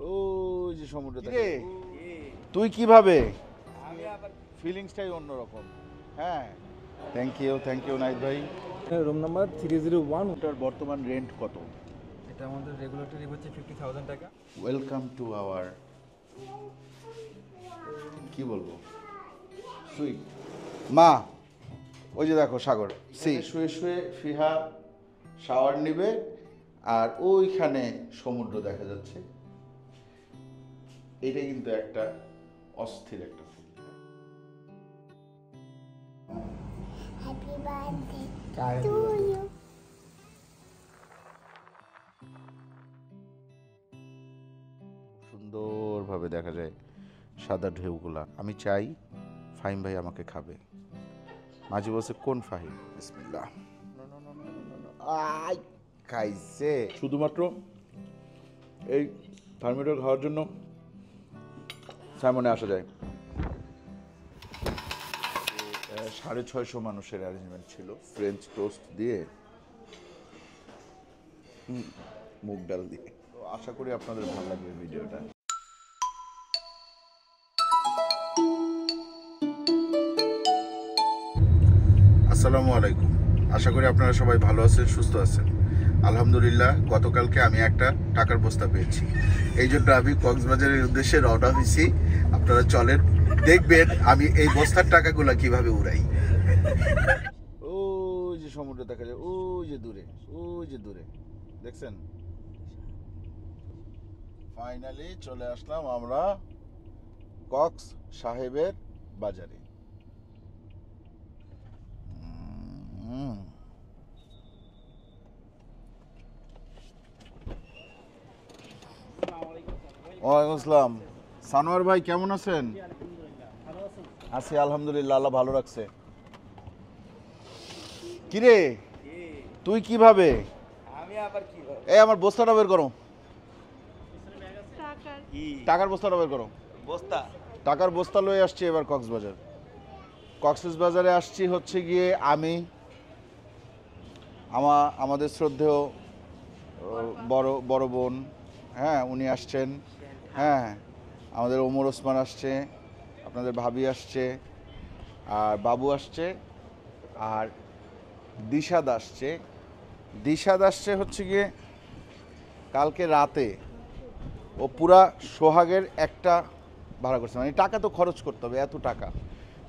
ওই যে সমুদ্রটা তুই কিভাবে ফিলিংসটাই অন্যরকম। হ্যাঁ, থ্যাংক ইউ নাইদ ভাই। Room number 301। ওটার বর্তমান রেন্ট কত? এটা আমাদের রেগুলেটরি হচ্ছে 50,000 টাকা। ওয়েলকাম টু আওয়ার, কি বলবো, সুইট মা। ওই যে দেখো সাগর, শুয়ে শুয়ে ফিহা শাওয়ার নিবে আর ওইখানে সমুদ্র দেখা যাচ্ছে। এটা কিন্তু একটা অস্থির একটা Happy birthday to you. সুন্দরভাবে দেখা যায় সাদা ঢেউগুলা। আমি চাই ফাহিম ভাই আমাকে খাবে। মাঝে বলছে কোন ফাহিম, বিসমিল্লাহ, আই খাইছে। শুধুমাত্র এই থার্মিটর খাওয়ার জন্য সাইমনে আসা যায়। 650 মানুষের অ্যারেঞ্জমেন্ট ছিল। ফ্রেঞ্চ টোস্ট দিয়ে, মুগ ডাল দিয়ে। তো আশা করি আপনাদের ভালো লাগবে ভিডিওটা। আসসালামু আলাইকুম, আশা করি আপনারা সবাই ভালো আছেন, সুস্থ আছেন। আলহামদুলিল্লাহ, গতকালকে আমি একটা টাকার বস্তা পেয়েছি, এই জন্য আমি কক্সবাজারের উদ্দেশ্যে রওনা হয়েছি। আপনারা চলেন, দেখবেন আমি এই বস্তার টাকাগুলা কিভাবে উড়াই। ওই যে সমুদ্র দেখা যায়, ওই যে দূরে দেখছেন। ফাইনালি চলে আসলাম আমরা কক্স সাহেবের বাজারে। ওয়ালাইকুম আসসালাম। সানোয়ার ভাই কেমন আছেন? আছি আলহামদুলিল্লাহ, আল্লাহ ভালো রাখছে। কিরে তুই কিভাবে? এই আমার বস্তাটা বের করো, টাকার বস্তাটা বের করো। টাকার বস্তা লয়ে আসছি এবার কক্সবাজারে আসছি হচ্ছে গিয়ে আমি, আমাদের শ্রদ্ধেয় বড় বোন, হ্যাঁ উনি আসছেন, হ্যাঁ আমাদের ওমর ওসমান আসছে, আপনাদের ভাবি আসছে, আর বাবু আসছে, আর দিশাদ আসছে হচ্ছে গিয়ে কালকে রাতে। ও পুরা সোহাগের একটা ভাড়া করছে, মানে টাকা তো খরচ করতে হবে, এত টাকা,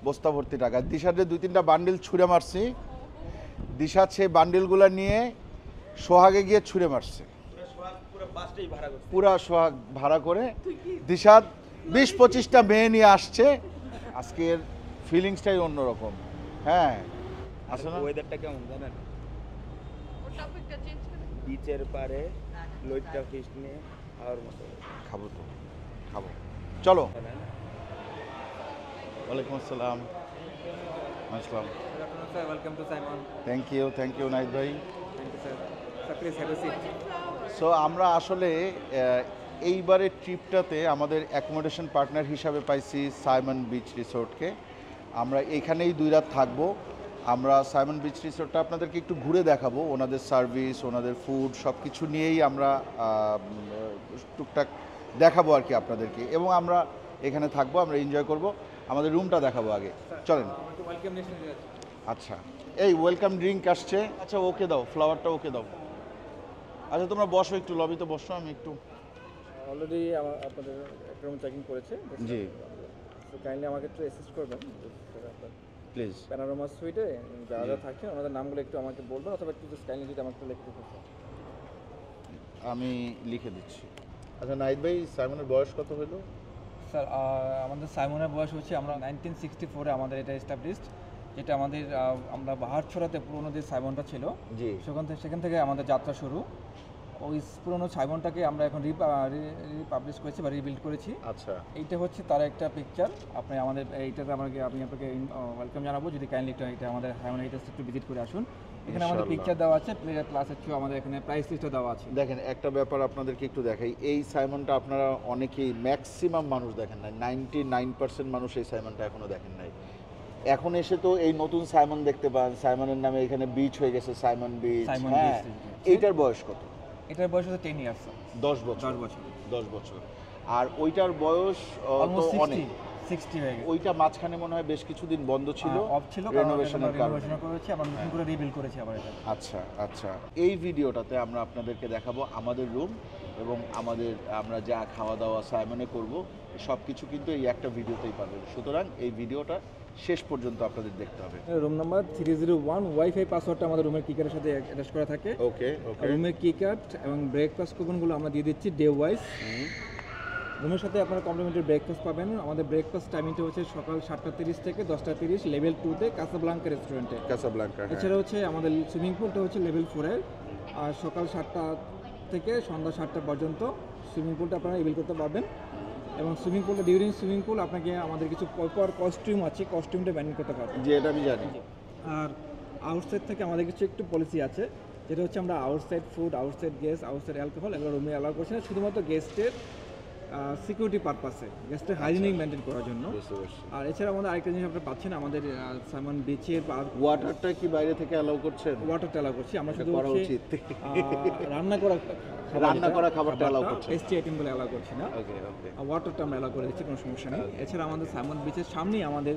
বস্তা ভর্তি টাকা। দিশাদের 2-3টা বান্ডিল ছুঁড়ে মারছি, দিশাদ সেই বান্ডিলগুলো নিয়ে সোহাগে গিয়ে ছুঁড়ে মারছে। পুরা সোহাগ ভাড়া করে দিশাদ 20-25টা মেয়ে নিয়ে আসছে। আজকের ফিলিংসটাই অন্যরকম। হ্যাঁ, আসলে ওয়েদারটা কেমন জানেন? বিচের পারে লইট্টা ফিশ নিয়ে খাওয়ার মতো। খাবো চলো। ওয়ালাইকুম আসসালাম। Welcome to Simon. Thank you Naid ভাই। Thank you sir. Please have a seat. So আমরা আসলে এইবারের ট্রিপটাতে আমাদের অ্যাকোমোডেশন পার্টনার হিসাবে পাইছি সাইমন বিচ রিসোর্টকে। আমরা এখানেই 2 রাত থাকবো। আমরা সাইমন বিচ রিসোর্টটা আপনাদেরকে একটু ঘুরে দেখাবো, ওনাদের সার্ভিস, ওনাদের ফুড সব কিছু নিয়েই আমরা টুকটাক দেখাবো আর কি আপনাদেরকে, এবং আমরা এখানে থাকবো, আমরা এনজয় করব। আমাদের রুমটা দেখাবো আগে, চলেন। আচ্ছা, এই ওয়েলকাম ড্রিঙ্ক আসছে। আচ্ছা ওকে দাও, ফ্লাওয়ারটা ওকে দাও। আচ্ছা তোমরা বসো, একটু লবিতে বসো, আমি একটু। অলরেডি আপনাদের একটা রুম চেকিং করেছে। জি, তো কাইন্ডলি আমাকে একটু অ্যাসিস্ট করবেন প্লিজ। প্যানোরামা সুইটে যারা থাকেন ওনাদের নামগুলো একটু আমাকে বলবেন, অথবা একটু জাস্ট কাইন্ডলি যদি আমাকে লিখতে পারেন। আমি লিখে দিচ্ছি। আচ্ছা নাইদ ভাই, সাইমনের বয়স কত হলো? স্যার আমাদের সাইমনের বয়স হচ্ছে, আমরা 1964-এ আমাদের এটা এস্টাবলিশড, যেটা আমাদের আমরা বাহারছড়াতে পুরোনো যে সাইমনটা ছিল, জি, সেখান থেকে আমাদের যাত্রা শুরু। ওই পুরোনো সাইমনটাকে আমরা এখন রিপাবলিশ করেছি বা রিবিল্ড করেছি। আচ্ছা, এইটা হচ্ছে তার একটা পিকচার। আপনি আমাদের এইটাতে আমি আপনাকে ওয়েলকাম জানাবো, যদি কাইন্ডলি এটা আমাদের সাইমন এইটা একটু ভিজিট করে আসুন। এখানে আমাদের পিকচার দেওয়া আছে, প্লাস হচ্ছে আমাদের এখানে প্রাইস লিস্টও দেওয়া আছে। দেখেন একটা ব্যাপার আপনাদেরকে একটু দেখাই। এই সাইমনটা আপনারা অনেকেই, ম্যাক্সিমাম মানুষ দেখেন নাই, 99% মানুষ এই সাইমনটা এখনো দেখেন নাই। এখন এসে তো এই নতুন সাইমন দেখতে পান, সাইমনের নামে এখানে বিচ হয়ে গেছে, সাইমন বিচ। হ্যাঁ, এইটার বয়স কত? এটার বয়স হচ্ছে 10 ইয়ার্স। 10 বছর। 10 বছর। আর ওইটার বয়স তো অলমোস্ট অনেক। 60 হয়ে গেছে। ওইটা মাঝখানে মনে হয় বেশ কিছুদিন বন্ধ ছিল অফ ছিল, রেনোভেশনের কারণে। রেনোভেশন করেছি, আবার নতুন করে রিবিল্ড করেছি আবার এটা। আচ্ছা আচ্ছা, এই ভিডিওটাতে আমরা আপনাদেরকে দেখাবো আমাদের রুম এবং আমরা যা খাওয়া দাওয়া সাইমনে করব সব কিছু কিন্তু এই একটা ভিডিওতেই পাবেন। সুতরাং এই ভিডিওটা শেষ পর্যন্ত আপনাদের দেখতে হবে। রুম নাম্বার 301, ওয়াইফাই পাসওয়ার্ডটা আমাদের রুমের কিকারের সাথে অ্যাটাচ করা থাকে। ওকে ওকে। রুমের কিকার এবং ব্রেকফাস্ট কুপনগুলো আমরা দিয়ে দিচ্ছি ডে ওয়াইজ। রুমের সাথে আপনারা কমপ্লিমেন্টারি ব্রেকফাস্ট পাবেন। আমাদের ব্রেকফাস্ট টাইমিংটা হচ্ছে সকাল 7:30 থেকে 10:30 লেভেল 2-তে কাসাব্লাঙ্কা রেস্টুরেন্টে। কাসাব্লাঙ্কা। এছাড়া হচ্ছে আমাদের সুইমিং পুলটা হচ্ছে লেভেল 4-এর, আর সকাল 7টা থেকে সন্ধ্যা 7টা পর্যন্ত সুইমিং পুলটা আপনারা ইউজ করতে পারবেন। এবং সুইমিং পুলটা ডিউরিং সুইমিং পুল আপনাকে আমাদের কিছু প্রপার কস্টিউম আছে, কস্টিউমটা ব্যান করতে পারবেন। যে এটা আমি জানি। আর আউটসাইড থেকে আমাদের কিছু একটু পলিসি আছে, যেটা হচ্ছে আমরা outside food, outside gas, outside alcohol এগুলো রুমে অ্যালাউ করছি না, শুধুমাত্র গেস্টের সিকিউরিটি পারপাসে, গেস্টের হাইজিনিক মেনটেন করার জন্য। বুঝতে পারছি। আর এছাড়া আমাদের আরেকটা জিনিস আপনারা পাচ্ছেন, আমাদের সাইমন বিচের ওয়াটারটা কি বাইরে থেকে অ্যালাউ করছেন? ওয়াটারটা অ্যালাউ করছি আমরা, শুধু করা হচ্ছে উচিত। রান্না করা খাবারটা অ্যালাউ করছেন। টেস্টি আইটেমগুলো অ্যালাউ করছি না, ওকে ওকে। ওয়াটারটা আমরা অ্যালাউ করে দিচ্ছি, কোনো সমস্যা নেই। এছাড়া আমাদের সাইমন বিচের সামনেই আমাদের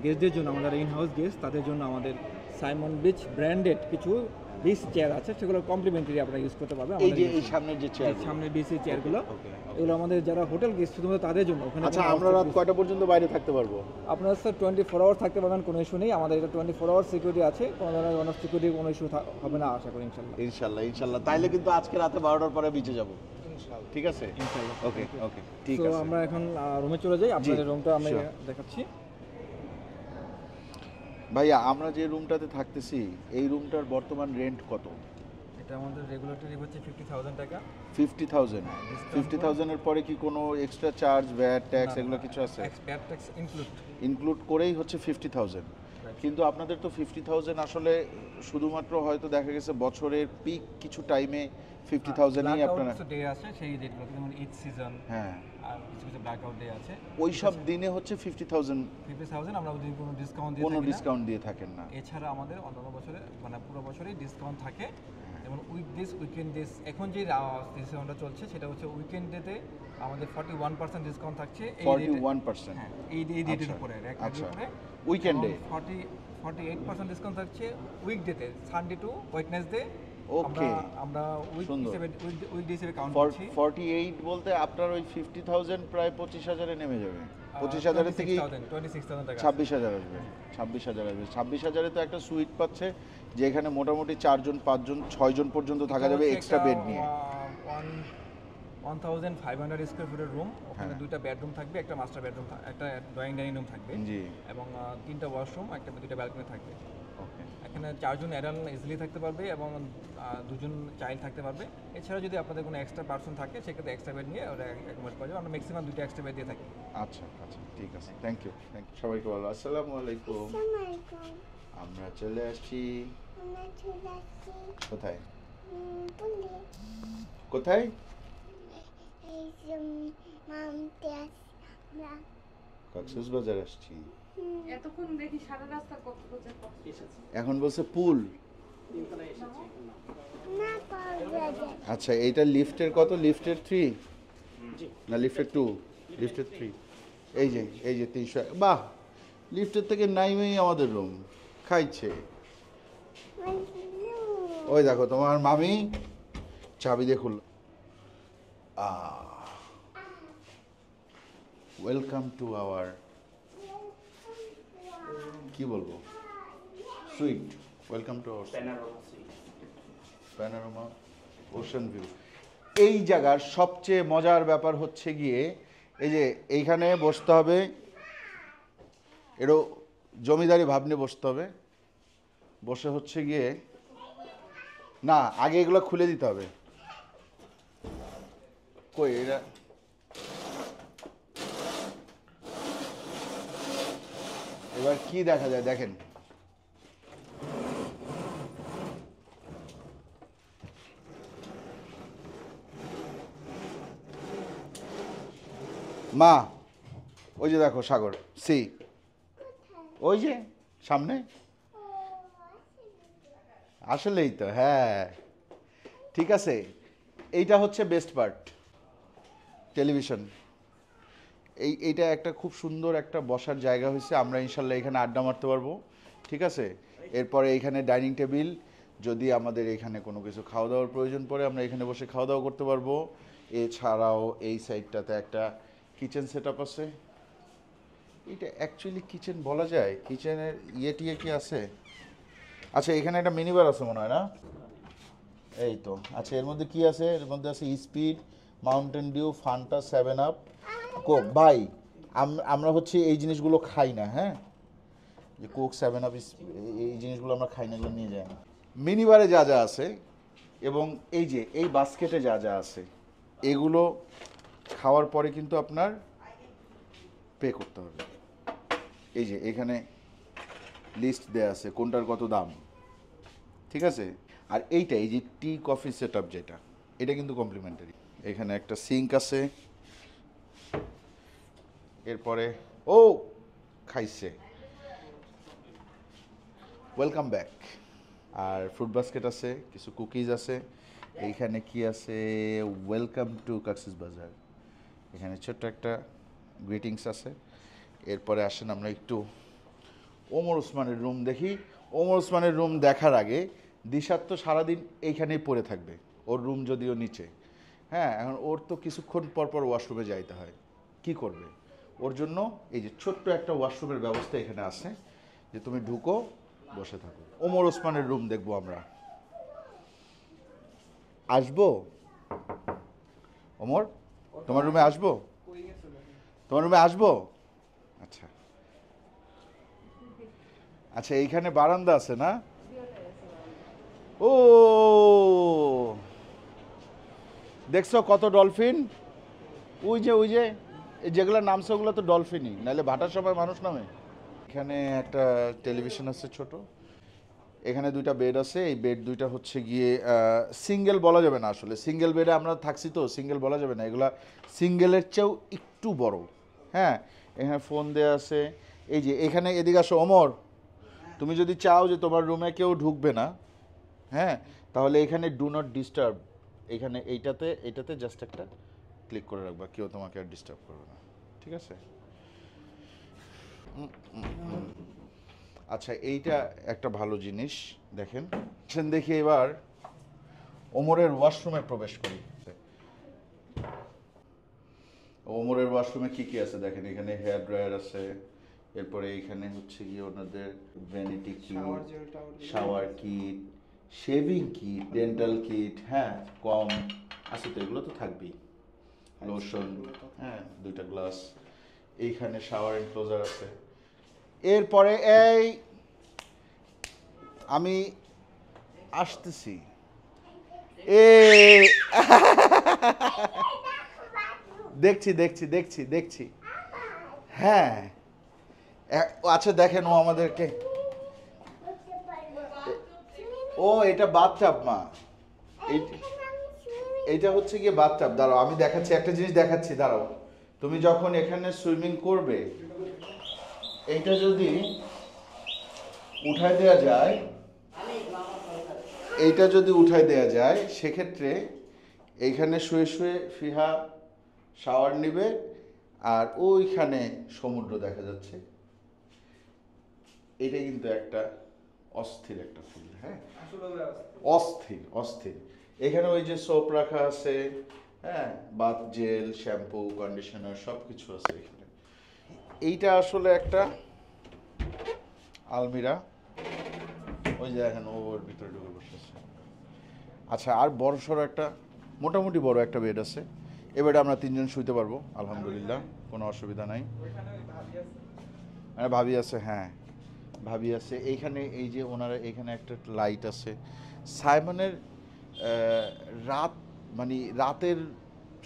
গেস্টদের জন্য, আমাদের ইন হাউস গেস্ট তাদের জন্য আমাদের সাইমন বিচ ব্র্যান্ডেড কিছু বিচ চেয়ার আছে, সেগুলো কমপ্লিমেন্টারি আপনারা ইউজ করতে পারবেন। এই যে এই সামনের যে চেয়ার, সামনে বিচি চেয়ারগুলো, ওকে। এগুলো আমাদের যারা হোটেল গেস্ট শুধুমাত্র তাদের জন্য। ওখানে আচ্ছা, আমরা রাত কয়টা পর্যন্ত বাইরে থাকতে পারবো? আপনারা স্যার 24 আওয়ার থাকতে পারবেন, কোনো ইস্যু নেই। আমাদের এটা 24 আওয়ার সিকিউরিটি আছে, কোনো ধরনের সিকিউরিটি কোনো ইস্যু হবে না আশা করি ইনশাল্লাহ। ইনশাল্লাহ ইনশাল্লাহ। তাইলে কিন্তু আজকে রাতে 12টার পরে বিচে যাব। ঠিক আছে ইনশাল্লাহ। ওকে ওকে ঠিক তো আছে। আমরা এখন রুমে চলে যাই, আপনাদের রুমটা আমি sure. দেখাচ্ছি। ভাইয়া, আমরা যে রুমটাতে থাকতেছি এই রুমটার বর্তমান রেন্ট কত? এটা আমাদের রেগুলেটরি হচ্ছে 50,000 টাকা। 50,000। 50,000 এর পরে কি কোনো এক্সট্রা চার্জ, ভ্যাট, ট্যাক্স এগুলো কিছু আছে? এক্সপায়ার ট্যাক্স ইনক্লুড করেই হচ্ছে 50,000। কিন্তু আপনাদের তো 50,000 আসলে শুধুমাত্র হয়তো দেখা গেছে বছরের পিক কিছু টাইমে 50,000ই আপনারা। ডে আছে সেই ডেটগুলো, যেমন ঈদ সিজন, হ্যাঁ, আর কিছু কিছু ব্ল্যাকআউট ডে আছে। ওই সব দিনে হচ্ছে 50,000 আমরা ওদের কোনো ডিসকাউন্ট দিয়ে কোনো থাকি না। ডিসকাউন্ট দিয়ে থাকেন না। এছাড়া আমাদের অন্যান্য বছরে মানে পুরো বছরই ডিসকাউন্ট থাকে, যেমন উইকডেজ, উইকেন্ড ডেজ। এখন যে ডিসকাউন্টটা চলছে সেটা হচ্ছে উইকেন্ড ডেতে আমাদের 41% ডিসকাউন্ট থাকছে। 41%? হ্যাঁ, এই ডেটের উপরে, আচ্ছা, উপরে উইকেন্ডে 48% ডিসকাউন্ট থাকছে উইকডেতে, সানডে টু ওয়েডনেসডে। ওকে, আমরা উইক সুন্দর। হিসেবে, উইকডে হিসেবে কাউন্ট করছি। 48 বলতে আপনার ওই 50,000 প্রায় 25,000 এ নেমে যাবে। 25,000 থেকে 26,000 টাকা। 26,000 আসবে। 26,000 আসবে। 26,000 এ তো একটা সুইট পাচ্ছে, যেখানে মোটামুটি 4 জন 5 জন 6 জন পর্যন্ত থাকা যাবে এক্সট্রা বেড নিয়ে। 1500 স্কয়ার ফুটের রুম, ওখানে হ্যাঁ। দুইটা বেডরুম থাকবে, একটা মাস্টার বেডরুম, একটা ড্রয়িং ডাইনিং রুম থাকবে, জি এবং 3টা ওয়াশরুম, দুইটা ব্যালকনি থাকবে। ওকে। এখানে 4 জন অ্যাডাল্ট ইজিলি থাকতে পারবে এবং 2 জন চাইল্ড থাকতে পারবে। এছাড়া যদি আপনাদের কোনো এক্সট্রা পার্সন থাকে সেক্ষেত্রে এক্সট্রা বেড নিয়ে ওরা অ্যাকোমোডেট করা যাবে। আমরা ম্যাক্সিমাম 2টা এক্সট্রা বেড দিয়ে থাকি। আচ্ছা আচ্ছা, ঠিক আছে, থ্যাংক ইউ সবাইকে বলো আসসালামু আলাইকুম। আসসালামাইকুম। আমরা চলে আসছি আমরা চলে আসছি কোথায়? বলে কোথায়? এই যে মামতে আসছি আমরা। কক্সবাজার আসছি। এতক্ষণ দেখি সারা রাস্তা কক্সবাজার এসেছে। এখন বলছে পুল। না কক্সবাজার। আচ্ছা, এইটা লিফটের কত? লিফটের 3 না লিফটের 2? লিফটের 3। এই যে 300। বাহ, লিফটের থেকে নাইমেই আমাদের রুম খাইছে। ওই দেখো তোমার মামি চাবি দিয়ে খুলল। ওয়েলকাম টু আওয়ার, কি বলবো, sweet. Welcome to our panorama ocean view. এই জায়গার সবচেয়ে মজার ব্যাপার হচ্ছে গিয়ে এই যে এইখানে বসতে হবে, এরও জমিদারি ভাব নিয়ে বসতে হবে। বসে হচ্ছে গিয়ে না, আগে এগুলো খুলে দিতে হবে। কই এরা? এবার কি দেখা যায় দেখেন। মা, ওই যে দেখো সাগর, সি ওই যে সামনে। আসলেই তো, হ্যাঁ ঠিক আছে। এইটা হচ্ছে বেস্ট পার্ট। টেলিভিশন, এইটা একটা খুব সুন্দর একটা বসার জায়গা হয়েছে। আমরা ইনশাল্লাহ এখানে আড্ডা মারতে পারবো, ঠিক আছে। এরপরে এইখানে ডাইনিং টেবিল, যদি আমাদের এখানে কোনো কিছু খাওয়া দাওয়ার প্রয়োজন পড়ে আমরা এখানে বসে খাওয়া দাওয়া করতে পারবো। এছাড়াও এই সাইডটাতে একটা কিচেন সেট আপ আছে। এটা অ্যাকচুয়ালি কিচেন বলা যায়? কিচেনের টিয়ে কি আছে? আচ্ছা, এখানে একটা মিনি বার আছে মনে হয় না? এই তো। আচ্ছা, এর মধ্যে কি আছে? এর মধ্যে আছে speed, Mountain Dew, Fanta, 7 up, Coke. ভাই আমরা হচ্ছে এই জিনিসগুলো খাই না, হ্যাঁ, যে কোক, 7 আপ, এই জিনিসগুলো আমরা খাই না, এগুলো নিয়ে যাই না। মিনি বারে যা যা আছে এবং এই যে এই বাস্কেটে যা যা আছে এগুলো খাওয়ার পরে কিন্তু আপনার পে করতে হবে। এই যে এখানে লিস্ট দেয়া আছে কোনটার কত দাম, ঠিক আছে। আর এইটা এই যে টি কফি সেট আপ যেটা, এটা কিন্তু কমপ্লিমেন্টারি। এখানে একটা সিঙ্ক আছে। এরপরে ও খাইছে, ওয়েলকাম ব্যাক। আর ফ্রুট বাস্কেট আছে, কিছু কুকিজ আছে। এইখানে কি আছে? ওয়েলকাম টু কক্সেস বাজার। এখানে ছোট্ট একটা গ্রিটিংস আছে। এরপরে আসেন আমরা একটু ওমর ওসমানের রুম দেখি। ওমর ওসমানের রুম দেখার আগে দিশার তো সারাদিন এইখানেই পড়ে থাকবে, ওর রুম যদিও নিচে, হ্যাঁ। এখন ওর তো কিছুক্ষণ পর পর ওয়াশরুমে যাইতে হয়, কি করবে? ওর জন্য এই যে ছোট্ট একটা ওয়াশরুমের ব্যবস্থা এখানে আছে, যে তুমি ঢুকো, বসে থাকো। ওমর ওসমানের রুম দেখবো আমরা। আসবো ওমর, তোমার রুমে আসবো? তোমার রুমে আসবো? আচ্ছা আচ্ছা, এইখানে বারান্দা আছে না? ও দেখছো কত ডলফিন? ওই যে যেগুলো নামছে ওগুলো তো ডলফিনই, নাহলে ভাটার সময় মানুষ নামে। এখানে একটা টেলিভিশন আছে ছোট। এখানে দুইটা বেড আছে। এই বেড দুইটা হচ্ছে গিয়ে সিঙ্গেল বলা যাবে না, আসলে সিঙ্গেল বেডে আমরা থাকছি তো সিঙ্গেল বলা যাবে না, এগুলা সিঙ্গেলের চেয়েও একটু বড়, হ্যাঁ। এখানে ফোন দেওয়া আছে। এই যে এখানে এদিকে আসো ওমর, তুমি যদি চাও যে তোমার রুমে কেউ ঢুকবে না, হ্যাঁ, তাহলে এখানে ডু নট ডিস্টার্ব, এখানে এইটাতে জাস্ট একটা ক্লিক করে রাখবা, কেউ তোমাকে আর ডিস্টার্ব করবে না, ঠিক আছে। আচ্ছা, এইটা একটা ভালো জিনিস দেখেন। দেখি এবার ওমরের ওয়াশরুমে প্রবেশ করি। ওমরের ওয়াশরুমে কি কি আছে দেখেন। এখানে হেয়ার ড্রায়ার আছে। এরপরে এখানে হচ্ছে গিয়ে ওনাদের vanity kit, shower kit, shaving kit, dental kit, হ্যাঁ, কম আছে তো, এগুলো তো থাকবেই। লোশন, হ্যাঁ, দুইটা গ্লাস। এইখানে শাওয়ার এনক্লোজার আছে। এরপরে এই আমি আসতেছি, দেখছি। হ্যাঁ, আচ্ছা দেখেন, ও আমাদেরকে, ও এটা বাথটাব মা, এইটা হচ্ছে গিয়ে বাথটাব। দাঁড়াও আমি দেখাচ্ছি, একটা জিনিস দেখাচ্ছি, দাঁড়াও। তুমি যখন এখানে সুইমিং করবে, এইটা যদি উঠায় দেওয়া যায়, এইটা যদি উঠায় দেওয়া যায়, সেক্ষেত্রে এইখানে শুয়ে শুয়ে ফিহা শাওয়ার নিবে, আর ওইখানে সমুদ্র দেখা যাচ্ছে। এটা কিন্তু একটা অস্থির একটা ফিল, হ্যাঁ, অস্থির। এখানে ওই যে সোপ রাখা আছে, হ্যাঁ, বাথ জেল, শ্যাম্পু, কন্ডিশনার সব কিছু আছে এখানে। এইটা আসলে একটা আলমিরা, ওই যে এখন ওর ভিতরে ঢুকে বসেছে। আচ্ছা, আর বড়সড় একটা, মোটামুটি বড় একটা বেড আছে। এ বেডে আমরা 3 জন শুইতে পারবো, আলহামদুলিল্লাহ, কোনো অসুবিধা নাই। ভাবি আছে, হ্যাঁ, ভাবি আছে এইখানে। এই যে ওনারা এখানে একটা লাইট আছে। সাইমনের রাত, মানে রাতের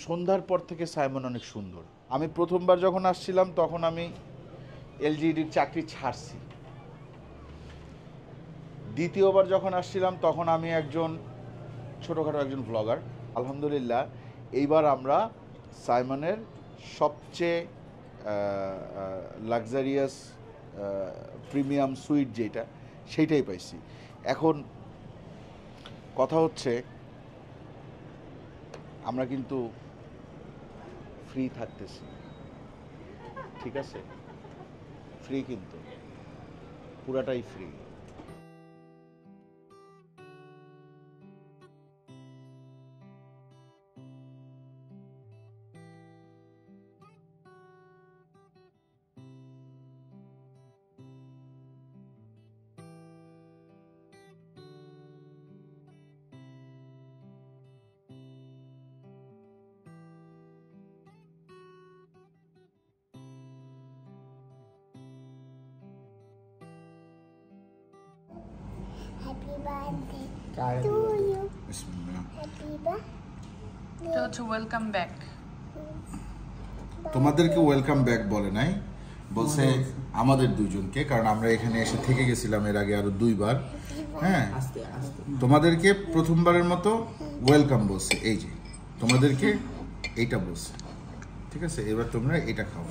সন্ধ্যার পর থেকে সাইমন অনেক সুন্দর। আমি প্রথমবার যখন আসছিলাম তখন আমি এলজিডির চাকরি ছাড়ছি। দ্বিতীয়বার যখন আসছিলাম তখন আমি ছোটোখাটো একজন ব্লগার। আলহামদুলিল্লাহ, এইবার আমরা সাইমনের সবচেয়ে লাক্সারিয়াস প্রিমিয়াম সুইট যেটা, সেইটাই পাইছি। এখন কথা হচ্ছে, আমরা কিন্তু ফ্রি থাকতেছি, ঠিক আছে? ফ্রি, কিন্তু পুরাটাই free. Happy birthday to you. Happy birthday. এটা হচ্ছে ওয়েলকাম ব্যাক। তোমাদেরকে ওয়েলকাম ব্যাক বলে নাই, বলছে আমাদের দুজনকে, কারণ আমরা এখানে এসে থেকে গেছিলাম এর আগে আরো 2 বার। হ্যাঁ, তোমাদেরকে প্রথমবারের মতো ওয়েলকাম বলছে, এই যে তোমাদেরকে এইটা বলছে, ঠিক আছে? এবার তোমরা এটা খাও।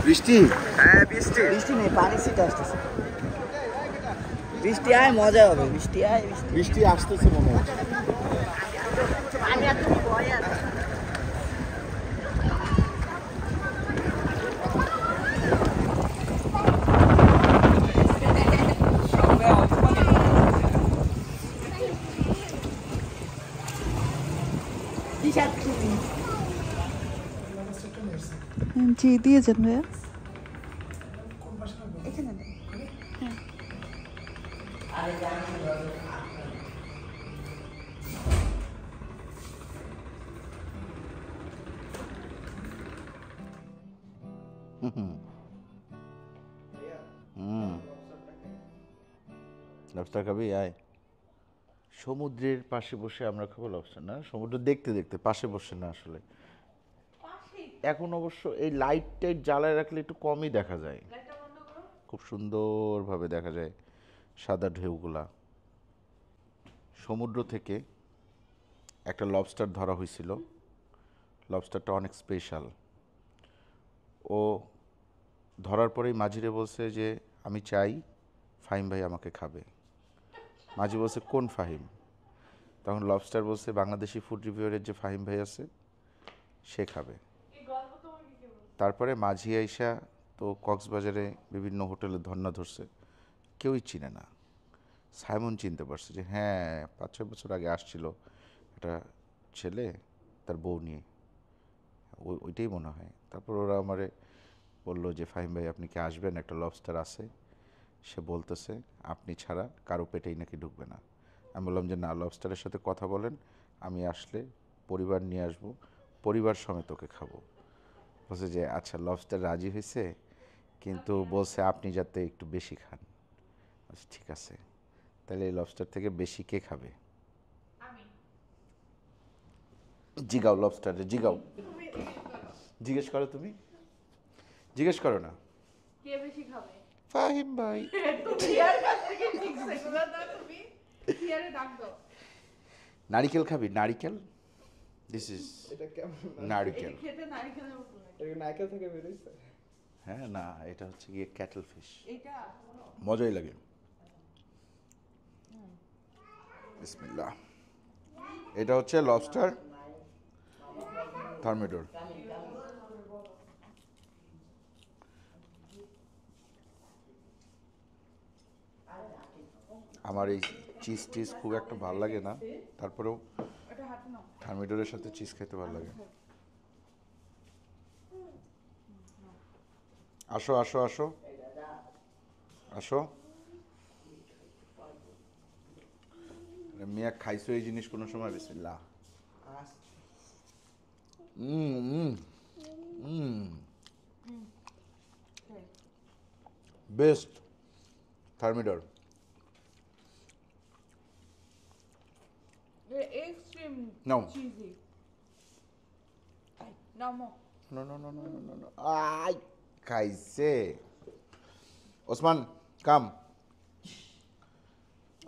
বৃষ্টি? হ্যাঁ বৃষ্টি। বৃষ্টি নেই, পানি ছিটে আসতেছে। বৃষ্টি আয়, মজা হবে। বৃষ্টি আয়, বৃষ্টি আসতেছে মনে হচ্ছে। আমি আর তুমি ভয় আছে। জি দিয়েছেন ভাইয়া। লবস্টার খাবি? আয়। সমুদ্রের পাশে বসে আমরা খাবো লবস্টার, না সমুদ্র দেখতে দেখতে, পাশে বসে না আসলে। এখন অবশ্য এই লাইট টাইট জ্বালায় রাখলে একটু কমই দেখা যায়, খুব সুন্দরভাবে দেখা যায় সাদা ঢেউগুলা। সমুদ্র থেকে একটা লবস্টার ধরা হয়েছিল, লবস্টারটা অনেক স্পেশাল। ও ধরার পরেই মাঝিরে বলছে যে আমি চাই ফাহিম ভাই আমাকে খাবে। মাঝি বলছে কোন ফাহিম? তখন লবস্টার বলছে বাংলাদেশি ফুড রিভিউয়ারের যে ফাহিম ভাই আছে সে খাবে। তারপরে মাঝি আইসা তো কক্সবাজারে বিভিন্ন হোটেলে ধর্না ধরছে, কেউই চিনে না। সাইমন চিনতে পারছে যে হ্যাঁ 5-6 বছর আগে আসছিল একটা ছেলে তার বউ নিয়ে, ওইটাই মনে হয়। তারপর ওরা আমারে বললো যে ফাহিম ভাই আপনি কি আসবেন, একটা লবস্টার আছে। সে বলতেছে আপনি ছাড়া কারো পেটেই নাকি ঢুকবে না। আমি বললাম যে না, লবস্টারের সাথে কথা বলেন, আমি আসলে পরিবার নিয়ে আসবো, পরিবার সমেত ওকে খাবো। বলছে যে আচ্ছা লবস্টার রাজি হয়েছে, কিন্তু বলছে আপনি যাতে একটু বেশি খান। ঠিক আছে, তাহলে এই লবস্টার থেকে বেশি কে খাবে? জিগাও লবস্টারে, জিগাও, জিজ্ঞেস করো, তুমি জিজ্ঞেস করো না। কে বেশি খাবে? ফাহিম ভাই। টিয়ার কাছ থেকে শিখছে এগুলো না, তুমি টিয়ারে ডাক দাও। নারিকেল খাবি? নারিকেল, দিস ইজ এটা কেমন? নারিকেল। খেতে নারকেলের মতো লাগে। এটা নারকেল থেকে বের হইছে? হ্যাঁ না, এটা হচ্ছে গিয়ে ক্যাটল ফিশ, এটা মজাই লাগে। বিসমিল্লাহ। এটা হচ্ছে লবস্টার থার্মিডোর। আমার এই চিজ টিজ খুব একটা ভালো লাগে না, তারপরেও এটা হাতে নাও। থার্মিডোরের সাথে চিজ খেতে ভালো লাগে। আসো আসো আসো আসো। মিয়া খাইছো এই জিনিস কোনো সময়? বিসমিল্লাহ। Best thermidor. Extreme No. Cheesy. নাও মো। No no no no no no, আই খাইছে। Osman come,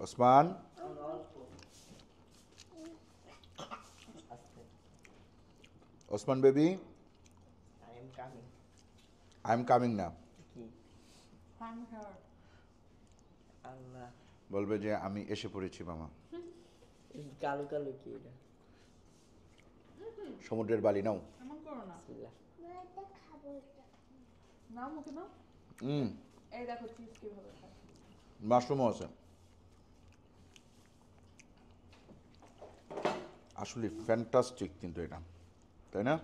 Osman. Osman baby, I am coming না। I'm here. আল্লাহ, বলবে যে আমি এসে পড়েছি মামা। কালো কালো কি এটা? সমুদ্রের বালি নাও। এমন করো না। বিসমিল্লাহ। মা এটা খাবো এটা। নাও মুখে নাও। এই দেখো চিজ কিভাবে খায়। মাশরুমও আছে। আসলে ফ্যান্টাস্টিক কিন্তু এটা, তাই না?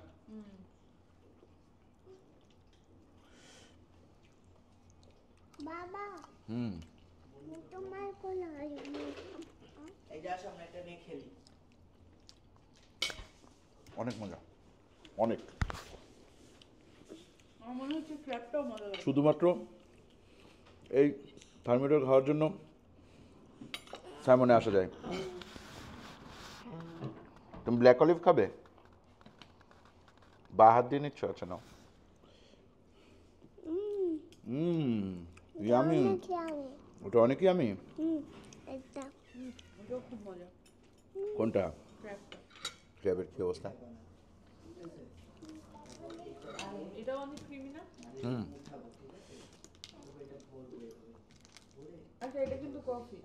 বাবা হুম। তোমার কোন এইটা আসো আমরা এটা নিয়ে খেলি। অনেক মজা, অনেক। আমার মনে হচ্ছে ক্র্যাবটাও মজা লাগে। শুধুমাত্র এই থার্মিডোর খাওয়ার জন্য সাইমনে আসা যায়। তুমি ব্ল্যাক অলিভ খাবে? বা হাত দিয়ে নিচ্ছ? আচ্ছা নাও। ইয়ামি। ওটা অনেকই আমি। এটা ওটাও খুব মজা। কোনটা? ক্র্যাবটা। ক্র্যাবের কি অবস্থা? এটাও অনেক ক্রিমি না? হুম। আচ্ছা এটা কিন্তু কফি।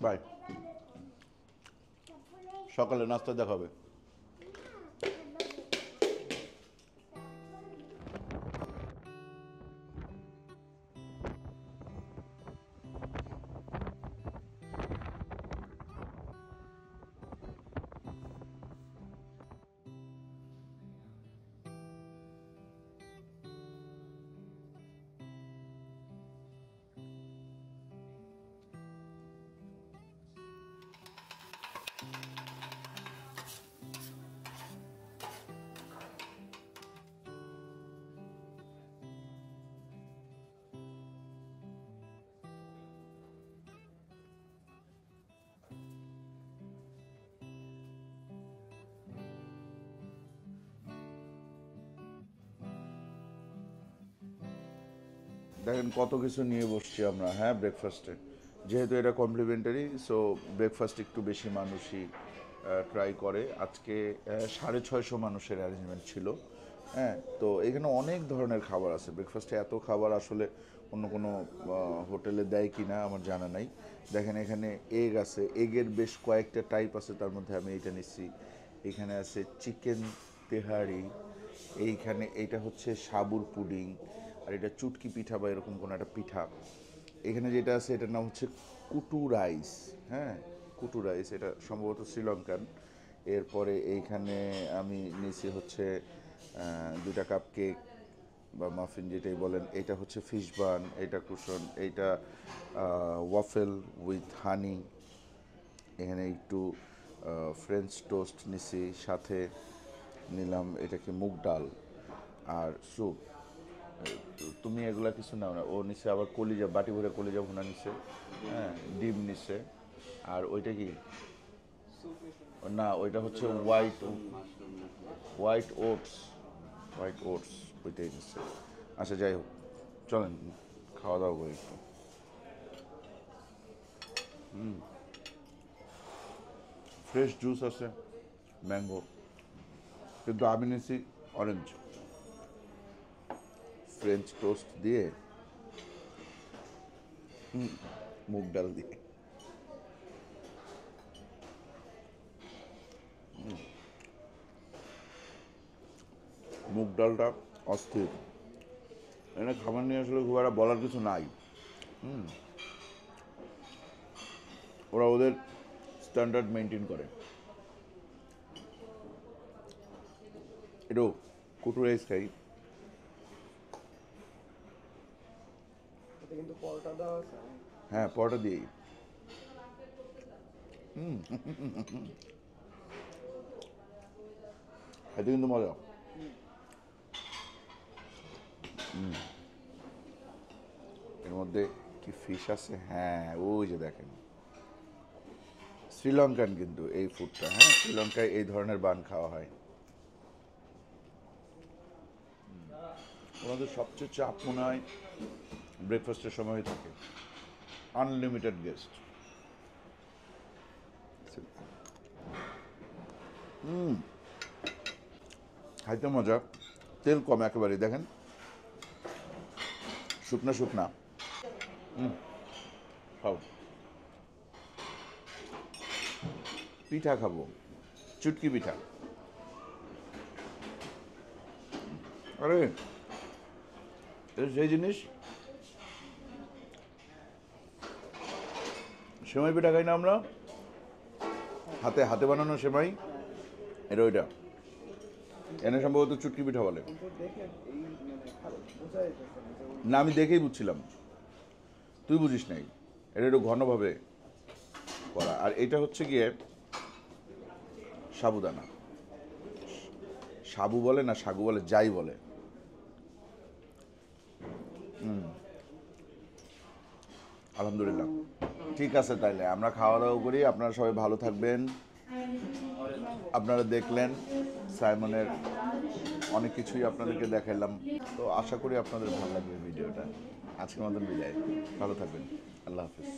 বাই। সকালে নাস্তা দেখাবে। দেখেন কত কিছু নিয়ে বসছি আমরা, হ্যাঁ, ব্রেকফাস্টে। যেহেতু এটা কমপ্লিমেন্টারি, সো ব্রেকফাস্ট একটু বেশি মানুষই ট্রাই করে। আজকে 650 মানুষের অ্যারেঞ্জমেন্ট ছিল। হ্যাঁ, তো এখানে অনেক ধরনের খাবার আছে। ব্রেকফাস্টে এত খাবার আসলে অন্য কোনো হোটেলে দেয় কি না আমার জানা নাই। দেখেন এখানে এগ আছে, এগের বেশ কয়েকটা টাইপ আছে, তার মধ্যে আমি এইটা নিচ্ছি। এখানে আছে চিকেন তেহারি, এইখানে এইটা হচ্ছে সাবুর পুডিং, আর এটা চুটকি পিঠা বা এরকম কোনো একটা পিঠা। এখানে যেটা আছে এটার নাম হচ্ছে কুটু রাইস। হ্যাঁ, কুটু রাইস, এটা সম্ভবত শ্রীলঙ্কান। এরপরে এইখানে আমি নিয়েছি হচ্ছে 2টা কাপ কেক বা মাফিন যেটাই বলেন। এটা হচ্ছে ফিশ বান, এটা কুশন, এইটা ওয়াফেল উইথ হানি। এখানে একটু ফ্রেঞ্চ টোস্ট নিছি, সাথে নিলাম এটাকে মুগ ডাল আর স্যুপ। তুমি এগুলা কিছু নাও না। ও নিচে আবার কলিজা, বাটি ভরে কলিজা ভুনা নিছে, হ্যাঁ, ডিম নিছে। আর ওইটা কি না, ওইটা হচ্ছে হোয়াইট ওটস, ওইটাই নিচ্ছে। আচ্ছা যাই হোক, চলেন খাওয়া দাওয়া করি একটু। ফ্রেশ জুস আছে ম্যাঙ্গো, কিন্তু আমি নিয়েছি অরেঞ্জ। ফ্রেঞ্চ টোস্ট দিয়ে মুগ ডাল দিয়ে মুগ ডালটা অস্থির। এখানে খাবার নিয়ে আসলে খুব একটা বলার কিছু নাই। ওরা ওদের স্ট্যান্ডার্ড মেনটেন করে। এটাও কুটু রাইস খাই। এটা কিন্তু পরোটা দেওয়া আছে। হ্যাঁ, পরোটা দিয়েই। এতে কিন্তু মজা। এর মধ্যে কি ফিশ আছে? হ্যাঁ, ওই যে দেখেন, শ্রীলঙ্কান কিন্তু এই ফুডটা। হ্যাঁ, শ্রীলঙ্কায় এই ধরনের বান খাওয়া হয়। ওনাদের সবচেয়ে চাপ মনে হয় ব্রেকফাস্টের সময় থাকে। Unlimited guest. খাইতে মজা, তেল কম একেবারেই। দেখেন শুকনা শুকনা। খাও। পিঠা খাবো, চুটকি পিঠা। আরে এটা সেই জিনিস, সেমাই পিঠা খাই না আমরা, হাতে হাতে বানানো সেমাই, এটা ওইটা। এনে সম্ভবত চুটকি পিঠা বলে। না, আমি দেখেই বুঝছিলাম, তুই বুঝিস নাই। এটা একটু ঘনভাবে করা। আর এটা হচ্ছে গিয়ে সাবুদানা, সাবু বলে না সাগু বলে, যাই বলে। আলহামদুলিল্লাহ, ঠিক আছে। তাইলে আমরা খাওয়া দাওয়া করি। আপনারা সবাই ভালো থাকবেন। আপনারা দেখলেন সাইমনের অনেক কিছুই আপনাদেরকে দেখাইলাম। তো আশা করি আপনাদের ভালো লাগবে ভিডিওটা। আজকের মতন বিদায়, ভালো থাকবেন, আল্লাহ হাফিজ।